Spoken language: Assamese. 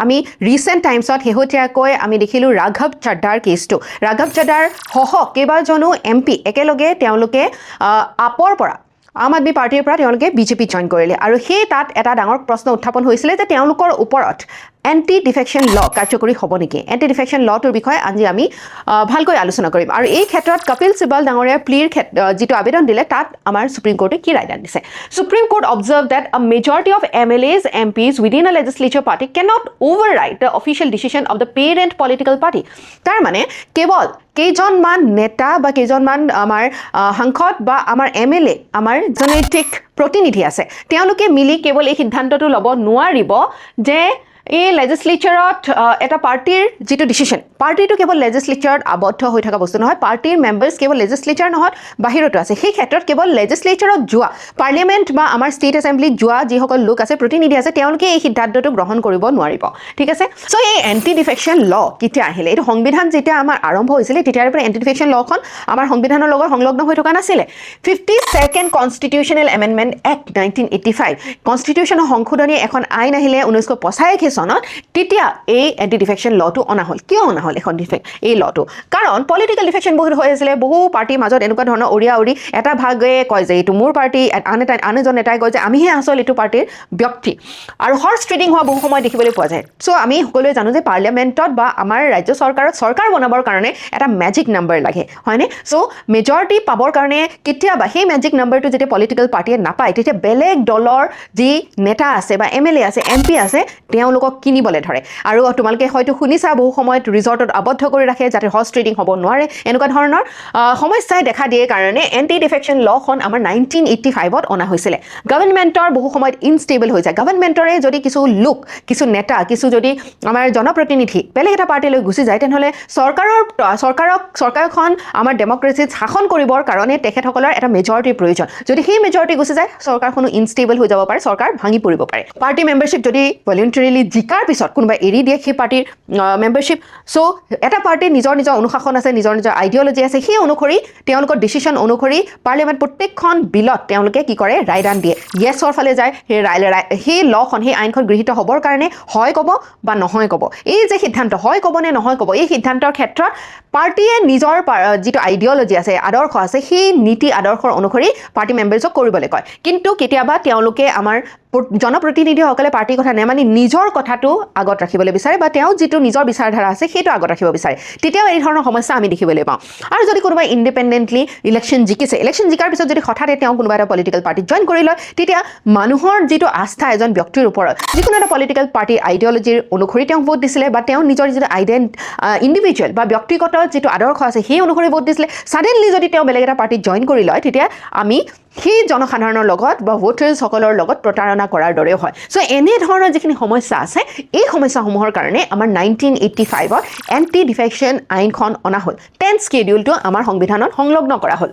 আমি ৰিচেণ্ট টাইমছত শেহতীয়াকৈ আমি দেখিলোঁ ৰাঘৱ চাড্ডাৰ কেছটো ৰাঘৱ চাড্ডাৰ সহ কেইবাজনো MP একেলগে তেওঁলোকে আপৰ পৰা আম আদমি পাৰ্টিৰ পৰা তেওঁলোকে বিজেপি জইন কৰিলে আৰু সেই তাত এটা ডাঙৰ প্ৰশ্ন উত্থাপন হৈছিলে যে তেওঁলোকৰ ওপৰত এণ্টি ডিফেকশ্যন ল কাৰ্যকৰী হ'ব নেকি এণ্টি ডিফেকশ্যন লটোৰ বিষয়ে আজি আমি ভালকৈ আলোচনা কৰিম আৰু এই ক্ষেত্ৰত কপিল চিবাল ডাঙৰীয়াৰ প্লিৰ যিটো আবেদন দিলে তাত আমাৰ সুপ্ৰিম কোৰ্টে কি ৰায়দান দিছে supreme court observe that a majority of MLAs MPs within a legislature party cannot override the official decision of the parent political party তাৰ মানে কেৱল কেইজনমান নেতা বা কেইজনমান আমাৰ সাংসদ বা আমাৰ MLA আমাৰ জনৈতিক প্ৰতিনিধি আছে তেওঁলোকে মিলি কেৱল এই সিদ্ধান্তটো ল'ব নোৱাৰিব যে এই লেজিসলেচাৰত এটা পাৰ্টিৰ যিটো ডিসিশন পাৰ্টিটো কেৱল লেজিসলেচাৰত আবদ্ধ হৈ থকা বস্তু নহয় পাৰ্টিৰ মেম্বাৰ্স কেৱল লেজিসলেচাৰ নহয় বাহিৰতো আছে সেই ক্ষেত্ৰত কেৱল লেজিসলেচাৰত যোৱা পাৰ্লিয়ামেন্ট বা আমাৰ ষ্টেট এছেম্বলিত যোৱা যিসকল লোক আছে প্ৰতিনিধি আছে তেওঁলোকে এই সিদ্ধান্তটো গ্ৰহণ কৰিব নোৱাৰিব ঠিক আছে সো এই এন্টি ডিফেকশ্যন ল কেতিয়া আহিলে এইটো সংবিধান যেতিয়া আমাৰ আৰম্ভ হৈছিল তেতিয়াৰ পৰা এন্টি ডিফেকশ্যন লখন আমাৰ সংবিধানৰ লগত সংলগ্ন হৈ থকা নাছিলে 52nd কনষ্টিটিউচনেল এমেন্ডমেন্ট এক্ট 1985 কনষ্টিটিউচনৰ সংশোধনী এখন আইন আহিলে 1985 সনত তেতিয়া এই এন্টি ডিফেকশ্যন লটো অনা হ'ল কিয় অনা হ'ল এখন এই লটো কাৰণ পলিটিক্যাল ডিফেকশ্যন বহুত হৈ আছিল বহু পাৰ্টিৰ মাজত এনেকুৱা ধৰণৰ উৰি এটা ভাগে কয় যে এইটো মোৰ পাৰ্টি আনজন এটাই কয় যে আমিহে আসল এইটো পাৰ্টিৰ ব্যক্তি আৰু হৰ্স ট্ৰেডিং হোৱা বহু সময় দেখিবলৈ পোৱা যায় সো আমি সকলোৱে জানো যে পাৰ্লিয়ামেন্টত বা আমাৰ ৰাজ্য চৰকাৰত চৰকাৰ বনাবৰ কাৰণে এটা ম্যাজিক নাম্বাৰ লাগে হয়নে সো মেজৰিটি পাবৰ কাৰণে কেতিয়াবা সেই ম্যাজিক নাম্বাৰটো যেতিয়া পলিটিক্যাল পাৰ্টিয়ে নাপায় তেতিয়া বেলেগ দলৰ যি নেতা আছে বা MLA আছে MP আছে তেওঁলোকক কিনিবলৈ ধৰে আৰু তোমালোকে হয়তো শুনিছা বহু সময়ত ৰিজৰ্টত আবদ্ধ কৰি ৰাখে যাতে হৰ্স ট্ৰেডিং হ'ব নোৱাৰে এনেকুৱা ধৰণৰ সমস্যাই দেখা দিয়ে কাৰণে এন্টি ডিফেকশ্যন লখন আমাৰ 1985ত অনা হৈছিল গভৰ্ণমেণ্টৰ বহু সময়ত ইনষ্টেবল হৈ যায় গভৰ্ণমেণ্টৰে যদি কিছু লোক কিছু নেতা কিছু যদি আমাৰ জনপ্ৰতিনিধি বেলেগ এটা পাৰ্টিলৈ গুচি যায় তেনেহলে চৰকাৰখন আমাৰ ডেমক্ৰেচিত শাসন কৰিবৰ কাৰণে তেখেতসকলৰ এটা মেজৰিটিৰ প্ৰয়োজন যদি সেই মেজৰিটি গুচি যায় চৰকাৰখনো ইনষ্টেবল হৈ যাব পাৰে চৰকাৰ ভাঙি পৰিব পাৰে পাৰ্টি মেম্বাৰশ্বিপ যদি ভলুণ্টাৰীলি জিকাৰ পিছত কোনোবা এৰি দিয়ে সেই পাৰ্টিৰ মেম্বাৰশ্বিপ সো এটা পাৰ্টিৰ নিজৰ অনুশাসন আছে নিজৰ আইডিঅলজি আছে সেই অনুসৰি তেওঁলোকৰ ডিসিশন অনুসৰি পাৰ্লিয়ামেন্ট প্ৰত্যেকখন বিলত তেওঁলোকে কি কৰে ৰায়দান দিয়ে ইয়েছৰ ফালে যায় সেই লখন সেই আইনখন গৃহীত হ'বৰ কাৰণে হয় ক'ব বা নহয় ক'ব এই যে সিদ্ধান্ত হয় ক'ব নে নহয় ক'ব এই সিদ্ধান্তৰ ক্ষেত্ৰত পাৰ্টিয়ে নিজৰ যিটো আইডিঅলজি আছে আদৰ্শ আছে সেই নীতি আদৰ্শৰ অনুসৰি পাৰ্টি মেম্বাৰছক কৰিবলৈ কয় কিন্তু কেতিয়াবা তেওঁলোকে আমাৰ জনপ্ৰতিনিধিসকলে পাৰ্টিৰ কথা নেমানি নিজৰ কথাটো আগত ৰাখিবলৈ বিচাৰে বা তেওঁ যিটো নিজৰ বিচাৰধাৰা আছে সেইটো আগত ৰাখিব বিচাৰে তেতিয়াও এই ধৰণৰ সমস্যা আমি দেখিবলৈ পাওঁ আৰু যদি কোনোবা ইণ্ডিপেণ্ডেণ্টলি ইলেকশ্যন জিকাৰ পিছত যদি হঠাতে তেওঁ কোনোবা এটা পলিটিক্যাল পাৰ্টিত জইন কৰি লয় তেতিয়া মানুহৰ যিটো আস্থা এজন ব্যক্তিৰ ওপৰত যিকোনো এটা পলিটিক্যাল পাৰ্টিৰ আইডিঅলজিৰ অনুসৰি তেওঁ ভোট দিছিলে বা তেওঁ নিজৰ যিটো ইণ্ডিভিজুৱেল বা ব্যক্তিগত যিটো আদৰ্শ আছে সেই অনুসৰি ভোট দিছিলে সাডেনলি যদি তেওঁ বেলেগ এটা পাৰ্টিত জইন কৰি লয় তেতিয়া আমি সেই জনসাধাৰণৰ লগত বা ভোটাৰসকলৰ লগত প্ৰতাৰণা কৰাৰ দৰেও হয় সো এনে ধৰণৰ যিখিনি সমস্যা আছে এই সমস্যাসমূহৰ কাৰণে আমাৰ 1985ত এন্টি ডিফেকশ্যন আইনখন অনা হ'ল 10th স্কেডিউলটো আমাৰ সংবিধানত সংলগ্ন কৰা হ'ল